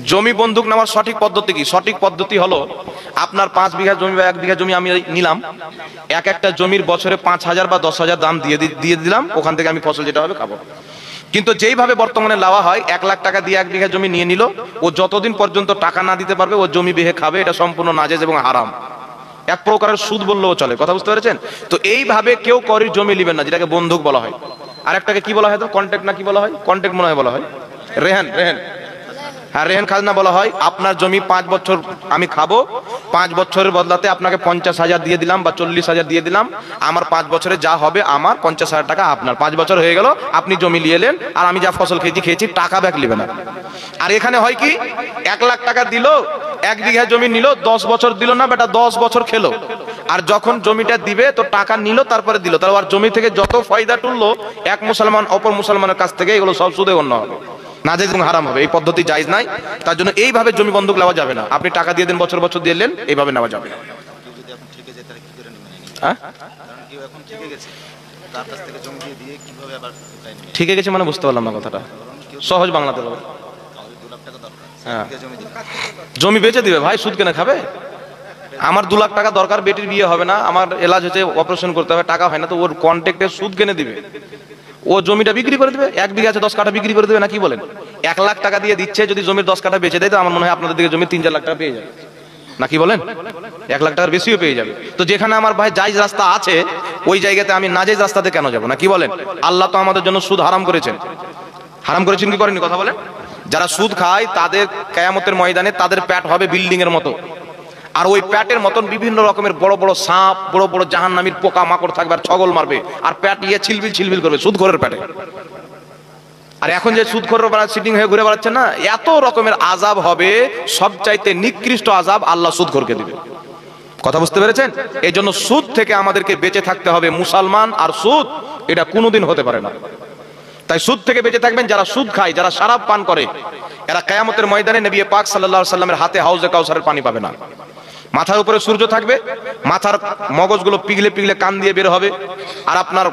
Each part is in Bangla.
জমি বন্ধক নেওয়ার সঠিক পদ্ধতি কি? সঠিক পদ্ধতি হলো আপনার 5 বিঘা জমি বা 1 বিঘা জমি আমি নিলাম, এক একটা জমির বছরে 5,000 বা 10,000 দাম দিয়ে দিলাম, ওখান থেকে আমি ফসল যেটা হবে খাবো। কিন্তু যেইভাবে বর্তমানে লাওয়া হয় 1 লাখ টাকা দিয়ে 1 বিঘা জমি নিয়ে নিল, ও যতদিন পর্যন্ত টাকা না দিতে পারবে ও জমি বেহে খাবে, এটা সম্পূর্ণ নাজেজ এবং হারাম, এক প্রকারের সুদ বললেও চলে। কথা বুঝতে পেরেছেন? তো এইভাবে কেউ করির জমি নেবেন না, যেটাকে বন্ধক বলা হয়। আরেকটাকে কি বলা হয়? তো কন্ট্রাক্ট না কি বলা হয়? কন্ট্রাক্ট মনে হয় বলা হয়, রেহান। হ্যাঁ, রেহান খাজনা বলা হয়। আপনার জমি 5 বছর আমি খাবো, 5 বছরের বদলাতে আপনাকে 50,000 দিয়ে দিলাম বা 40,000 দিয়ে দিলাম, আমার 5 বছরে যা হবে আমার 50,000 টাকা আপনার। 5 বছর হয়ে গেল, আপনি জমি নিয়ে এলেন, আর আমি যা ফসল খেয়েছি টাকা ব্যাক নেবে না। আর এখানে হয় কি, 1 লাখ টাকা দিল, 1 বিঘা জমি নিল, 10 বছর দিল না বেটা, 10 বছর খেলো। আর যখন জমিটা দিবে তো টাকা নিল, তারপরে দিল, তাহলে আর জমি থেকে যত ফায়দা তুললো এক মুসলমান অপর মুসলমানের কাছ থেকে, এগুলো সব সুদে গণ্য হবে, নাজায়েজ এবং হারাম হবে। এই পদ্ধতি জায়েজ নাই। তার জন্য এইভাবে জমি বন্ধক নেওয়া যাবে না। আপনি টাকা দিয়ে দেন, বছর বছর দিয়ে দেন, এইভাবে নেওয়া যাবে না। ঠিকে গেছে মানে বুঝতে পারলাম না কথাটা, সহজ বাংলাতে বলো। হ্যাঁ, জমি বেচে দিবে ভাই, সুদ কেনে খাবে? আমার 2 লাখ টাকা দরকার, বেটির বিয়ে হবে না, আমার এলাজ হচ্ছে, অপারেশন করতে হবে, টাকা হয় না, তো ওর কন্ট্রাক্টে সুদ কেনে দিবে, ও জমিটা বিক্রি করে দেবে। 1 বিঘা আছে 10 কাঠা বিক্রি করে দেবে, না কি বলেন? 1 লাখ টাকা দিয়ে দিচ্ছে, যদি জমির 10 কাঠা বেচে দেয় তো আমার মনে হয় আপনাদের দিকে জমি 3-4 লাখ টাকা পেয়ে যাবে, না কি বলেন? 1 লাখ টাকার বেশিও পেয়ে যাবে। তো যেখানে আমার ভাই জায়েজ রাস্তা আছে, ওই জায়গাতে আমি নাজায়েজ রাস্তাতে কেন যাব, না কি বলেন? আল্লাহ তো আমাদের জন্য সুদ হারাম করেছেন। হারাম করেছেন কি করেননি কথা বলেন? যারা সুদ খায় তাদের কিয়ামতের ময়দানে তাদের পেট হবে বিল্ডিং এর মতো, আর ওই পেটের মতন বিভিন্ন রকমের বড় বড় সাপ, বড় বড় জাহান্নামীর পোকা মাকড় থাকবে, আর ছগল মারবে, আর পেট ছিলবিল ছিলবিল করবে সুদখোরের পেটে। আর এখন যে সুদখোররা সিটিং হয়ে ঘুরে বেড়াচ্ছে না, এত রকমের আযাব হবে, সবচাইতে নিকৃষ্ট আযাব আল্লাহ সুদখোরকে দিবে। কথা বুঝতে পেরেছেন? এই জন্য সুদ থেকে আমাদেরকে বেঁচে থাকতে হবে। মুসলমান আর সুদ এটা কোনোদিন হতে পারে না। তাই সুদ থেকে বেঁচে থাকবেন। যারা সুদ খায়, যারা শরাব পান করে, এরা কিয়ামতের ময়দানে নবী পাক সাল্লাল্লাহু আলাইহি সাল্লামের হাতে হাউজে কাউসারের পানি পাবে না। মাথার উপরে সূর্য থাকবে, মাথার মগজগুলো পিঘলে পিঘলে কান দিয়ে বের হবে। আর আপনার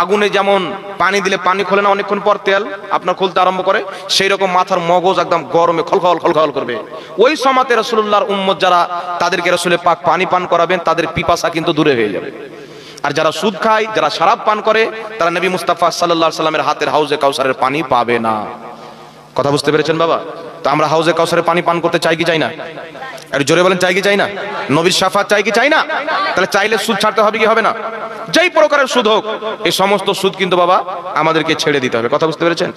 আগুনে যেমন পানি দিলে পানি খোলে না অনেকক্ষণ পর, তেল আপনার খুলতে আরম্ভ করে, সেই রকম মাথার মগজ একদম গরমে খলখল খলখল করবে। ওই সময়তে রাসূলুল্লাহর উম্মত যারা, তাদেরকে রাসূলে পাক পানি পান করাবেন, তাদের পিপাসা কিন্তু দূরে হয়ে যাবে। আর যারা সুদ খায়, যারা শরাব পান করে, তারা নবী মুস্তাফা সাল্লাল্লাহু আলাইহি সাল্লামের হাতের হাউজে কাউসারের পানি পাবে না। কথা বুঝতে পেরেছেন বাবা? তো আমরা হাউজে কাউসারের পানি পান করতে চাই কি চাই না? আর জোরে বলেন, চাই কি চাই না? নবীর শাফাত চাই কি চাই না? তাহলে চাইলে সুদ ছাড়তে হবে কি হবে না? যেই প্রকারের সুদ হোক, এই সমস্ত সুদ কিন্তু বাবা আমাদেরকে ছেড়ে দিতে হবে। কথা বুঝতে পেরেছেন?